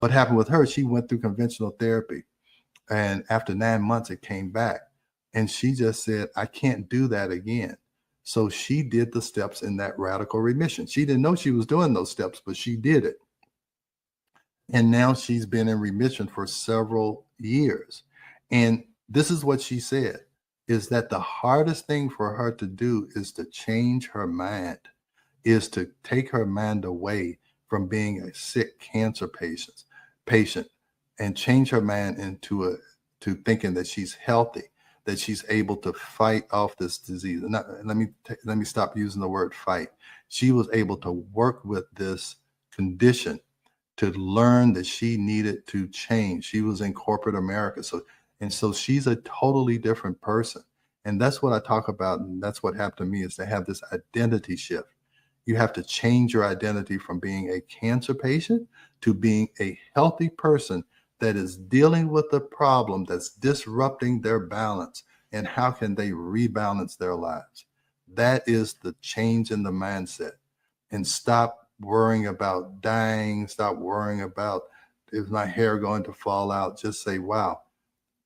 What happened with her, she went through conventional therapy. And after 9 months, it came back. And she just said, I can't do that again. So she did the steps in that radical remission. She didn't know she was doing those steps, but she did it. And now she's been in remission for several years. And this is what she said, is that the hardest thing for her to do is to change her mind, is to take her mind away from being a sick cancer patient and change her mind into to thinking that she's healthy, that she's able to fight off this disease. And let me stop using the word fight. She was able to work with this condition to learn that she needed to change. She was in corporate America. So she's a totally different person. And that's what I talk about. And that's what happened to me, is to have this identity shift. You have to change your identity from being a cancer patient to being a healthy person that is dealing with the problem that's disrupting their balance. And how can they rebalance their lives? That is the change in the mindset. And stop worrying about dying. Stop worrying about, is my hair going to fall out? Just say, wow,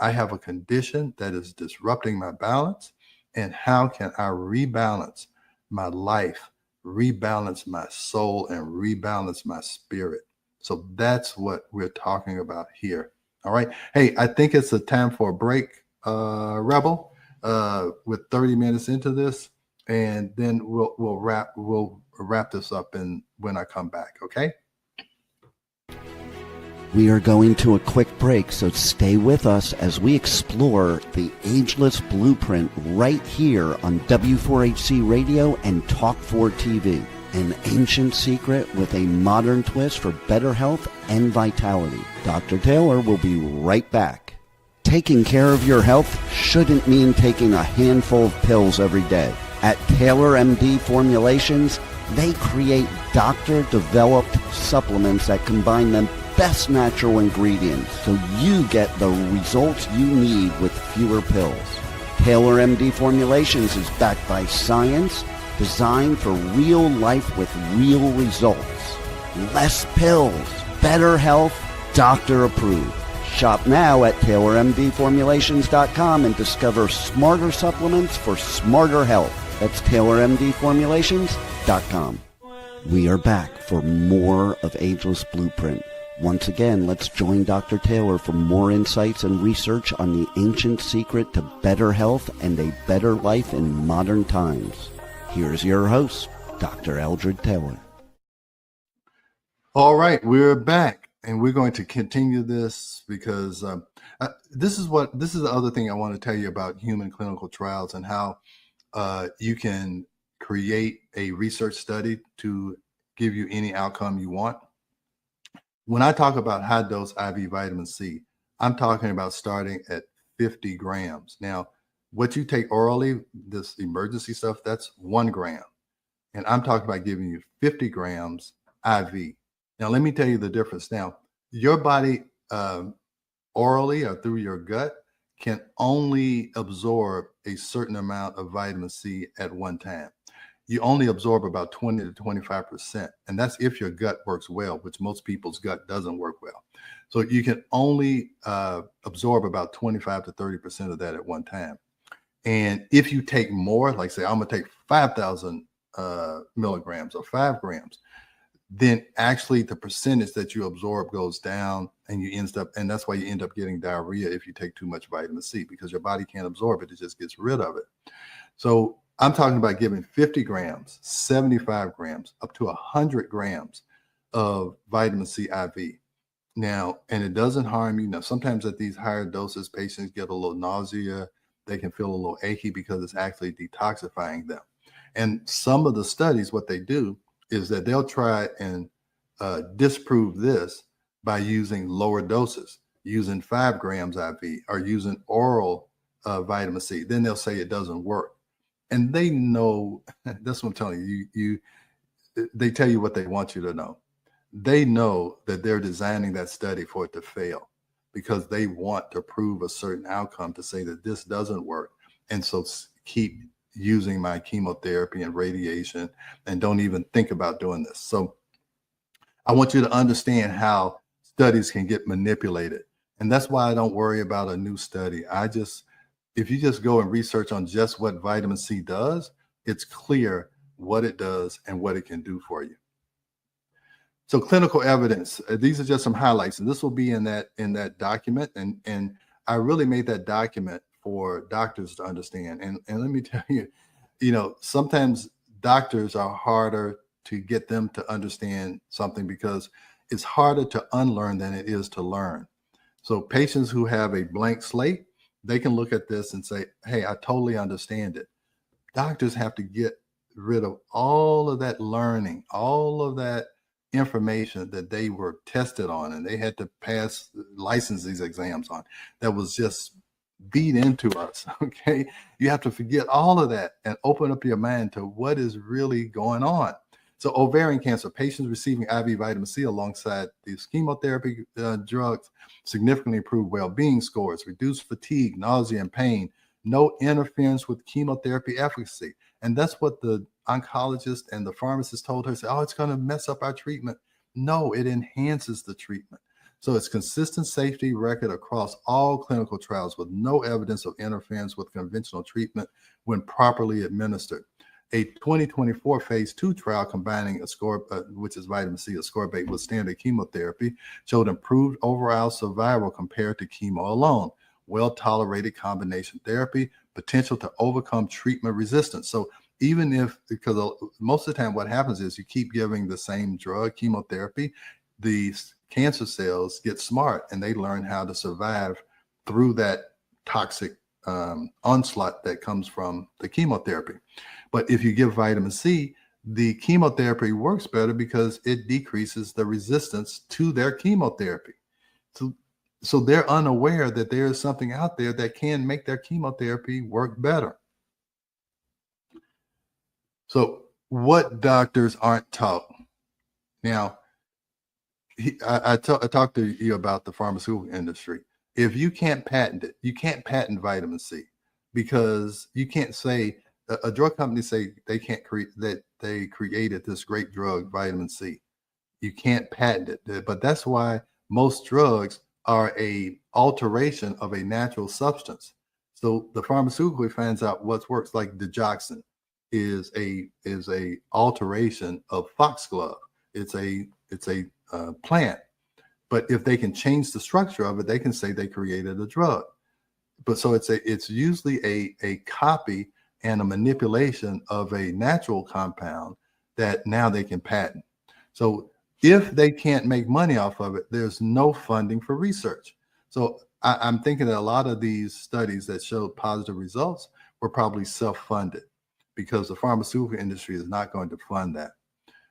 I have a condition that is disrupting my balance. And how can I rebalance my life, rebalance my soul, and rebalance my spirit? So that's what we're talking about here. All right. Hey, I think it's a time for a break, Rebel, with 30 minutes into this, and then we'll wrap this up when I come back. Okay. We are going to a quick break, so stay with us as we explore the Ageless Blueprint right here on W4HC Radio and Talk4 TV. An ancient secret with a modern twist for better health and vitality. Dr. Taylor will be right back. Taking care of your health shouldn't mean taking a handful of pills every day. At Taylor MD Formulations, they create doctor-developed supplements that combine the best natural ingredients so you get the results you need with fewer pills. Taylor MD Formulations is backed by science, designed for real life with real results. Less pills, better health, doctor approved. Shop now at TaylorMDFormulations.com and discover smarter supplements for smarter health. That's TaylorMDFormulations.com. We are back for more of Ageless Blueprint. Once again, let's join Dr. Taylor for more insights and research on the ancient secret to better health and a better life in modern times. Here's your host, Dr. Eldred Taylor. All right, we're back, and we're going to continue this because this is the other thing I want to tell you about human clinical trials and how you can create a research study to give you any outcome you want. When I talk about high dose IV vitamin C, I'm talking about starting at 50 grams. Now, what you take orally, this emergency stuff, that's 1 gram. And I'm talking about giving you 50 grams IV. Now, let me tell you the difference. Now, your body orally or through your gut can only absorb a certain amount of vitamin C at one time. You only absorb about 20 to 25%. And that's if your gut works well, which most people's gut doesn't work well. So you can only absorb about 25 to 30% of that at one time. And if you take more, like say, I'm going to take 5,000 milligrams or 5 grams, then actually the percentage that you absorb goes down, and that's why you end up getting diarrhea if you take too much vitamin C, because your body can't absorb it. It just gets rid of it. So I'm talking about giving 50 grams, 75 grams, up to 100 grams of vitamin C IV. Now, and it doesn't harm you. Now, sometimes at these higher doses, patients get a little nausea. They can feel a little achy because it's actually detoxifying them. And some of the studies, what they do is that they'll try and disprove this by using lower doses, using 5 grams IV or using oral vitamin C. Then they'll say it doesn't work. And they know, that's what I'm telling you, they tell you what they want you to know. They know that they're designing that study for it to fail because they want to prove a certain outcome to say that this doesn't work. And so keep using my chemotherapy and radiation and don't even think about doing this. So I want you to understand how studies can get manipulated. And that's why I don't worry about a new study. If you just go and research on just what vitamin C does, it's clear what it does and what it can do for you. So clinical evidence, these are just some highlights, and this will be in that document. And I really made that document for doctors to understand. And let me tell you, sometimes doctors are harder to get them to understand something because it's harder to unlearn than it is to learn. So patients who have a blank slate, they can look at this and say, hey, I totally understand it. Doctors have to get rid of all of that learning, all of that information that they were tested on and they had to pass license these exams on that was just beat into us. Okay. You have to forget all of that and open up your mind to what is really going on. So ovarian cancer, patients receiving IV vitamin C alongside these chemotherapy drugs significantly improved well-being scores, reduced fatigue, nausea, and pain, no interference with chemotherapy efficacy. And that's what the oncologist and the pharmacist told her, say, oh, it's going to mess up our treatment. No, it enhances the treatment. So it's consistent safety record across all clinical trials with no evidence of interference with conventional treatment when properly administered. A 2024 phase 2 trial combining which is vitamin C, ascorbate with standard chemotherapy, showed improved overall survival compared to chemo alone. Well-tolerated combination therapy, potential to overcome treatment resistance. So because most of the time what happens is you keep giving the same drug, chemotherapy, these cancer cells get smart and they learn how to survive through that toxic onslaught that comes from the chemotherapy. But if you give vitamin C, the chemotherapy works better because it decreases the resistance to their chemotherapy. So they're unaware that there is something out there that can make their chemotherapy work better. So what doctors aren't taught. Now, I talked to you about the pharmaceutical industry. If you can't patent it, you can't patent vitamin C because you can't say a drug company say they can't create that they created this great drug, vitamin C. You can't patent it, but that's why most drugs are a alteration of a natural substance. So the pharmaceutical finds out what works, like digoxin is a alteration of foxglove. It's a plant. But if they can change the structure of it, they can say they created a drug. But so it's usually a copy and a manipulation of a natural compound that now they can patent. So if they can't make money off of it, there's no funding for research. So I'm thinking that a lot of these studies that showed positive results were probably self-funded because the pharmaceutical industry is not going to fund that.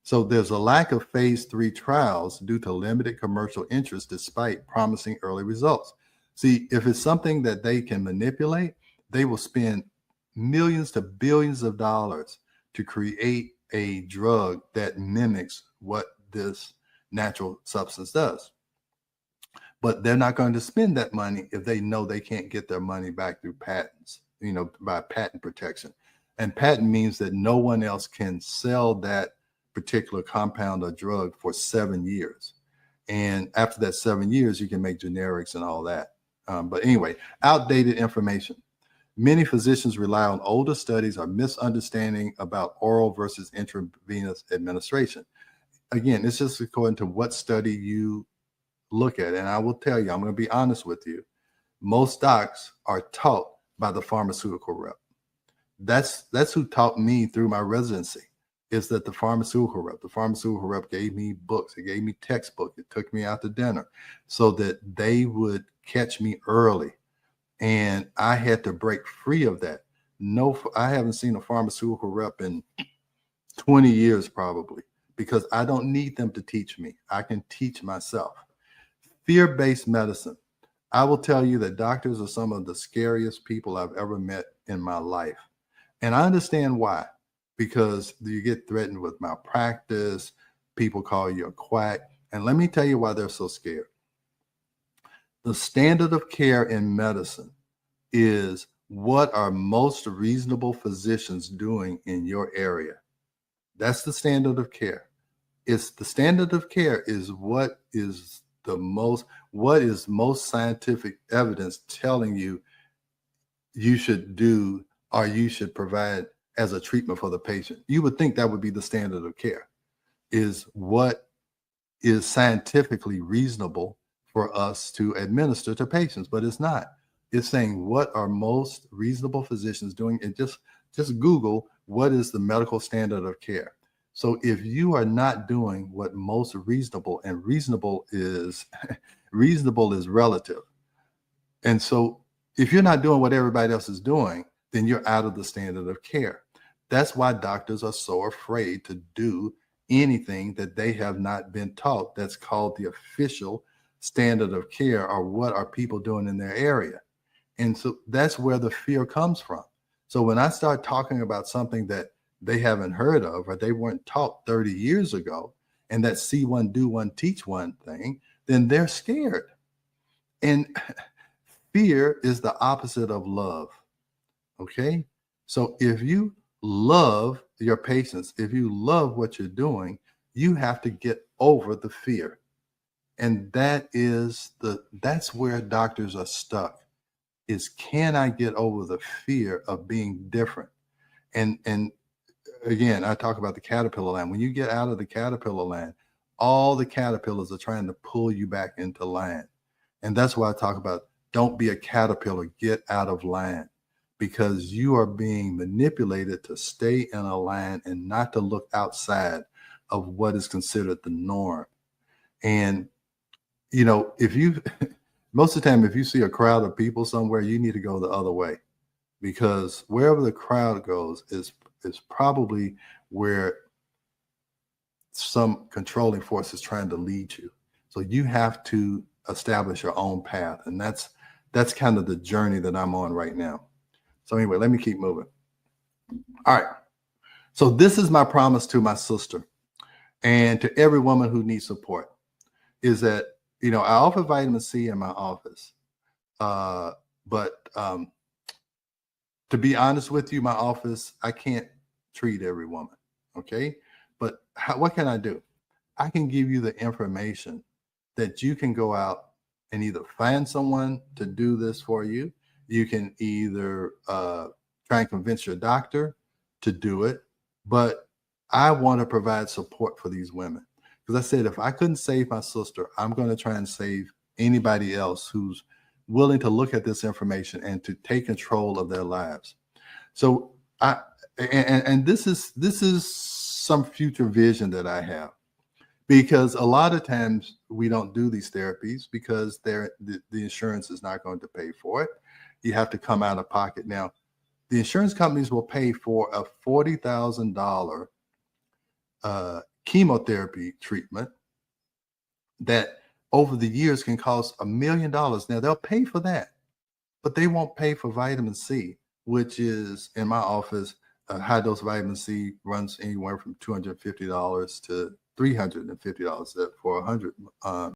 So there's a lack of phase 3 trials due to limited commercial interest despite promising early results. See, if it's something that they can manipulate, they will spend millions to billions of dollars to create a drug that mimics what this natural substance does. But they're not going to spend that money if they know they can't get their money back through patents, by patent protection. And patent means that no one else can sell that particular compound or drug for 7 years. And after that 7 years, you can make generics and all that. But anyway, outdated information. Many physicians rely on older studies or misunderstanding about oral versus intravenous administration. Again, it's just according to what study you look at. And I will tell you, I'm going to be honest with you. Most docs are taught by the pharmaceutical rep. That's who taught me through my residency, is that the pharmaceutical rep gave me books. It gave me textbooks. It took me out to dinner so that they would catch me early. And I had to break free of that. No, I haven't seen a pharmaceutical rep in 20 years probably, because I don't need them to teach me. I can teach myself. Fear-based medicine. I will tell you that doctors are some of the scariest people I've ever met in my life. And I understand why, because you get threatened with malpractice, people call you a quack. And let me tell you why they're so scared. The standard of care in medicine is what are most reasonable physicians doing in your area. That's the standard of care. It's the standard of care is what is what is most scientific evidence telling you you should do or you should provide as a treatment for the patient? You would think that would be the standard of care, is what is scientifically reasonable for us to administer to patients, but it's not. It's saying what are most reasonable physicians doing, and just Google what is the medical standard of care. So if you are not doing what most reasonable, and reasonable is reasonable is relative. And so if you're not doing what everybody else is doing, then you're out of the standard of care. That's why doctors are so afraid to do anything that they have not been taught that's called the official standard of care, or what are people doing in their area. And so that's where the fear comes from. So when I start talking about something that they haven't heard of or they weren't taught 30 years ago, and that see one, do one, teach one thing, then they're scared. And fear is the opposite of love. Okay? So if you love your patients, if you love what you're doing, you have to get over the fear. And that's where doctors are stuck, is can I get over the fear of being different? And again, I talk about the caterpillar land. When you get out of the caterpillar land, all the caterpillars are trying to pull you back into land. And that's why I talk about don't be a caterpillar, get out of land, because you are being manipulated to stay in a land and not to look outside of what is considered the norm. And, you know, most of the time, if you see a crowd of people somewhere, you need to go the other way, because wherever the crowd goes is probably where some controlling force is trying to lead you. So you have to establish your own path. And that's kind of the journey that I'm on right now. So anyway, let me keep moving. All right. So this is my promise to my sister and to every woman who needs support, is that, you know, I offer vitamin C in my office. But to be honest with you, my office, I can't treat every woman. Okay. But what can I do? I can give you the information that you can go out and either find someone to do this for you. You can either try and convince your doctor to do it. But I want to provide support for these women, because I said, if I couldn't save my sister, I'm going to try and save anybody else who's willing to look at this information and to take control of their lives. So this is some future vision that I have, because a lot of times we don't do these therapies because the insurance is not going to pay for it. You have to come out of pocket. Now, the insurance companies will pay for a $40,000 chemotherapy treatment that over the years can cost $1 million. Now, they'll pay for that, but they won't pay for vitamin C, which is, in my office, high dose vitamin C runs anywhere from $250 to $350 for 100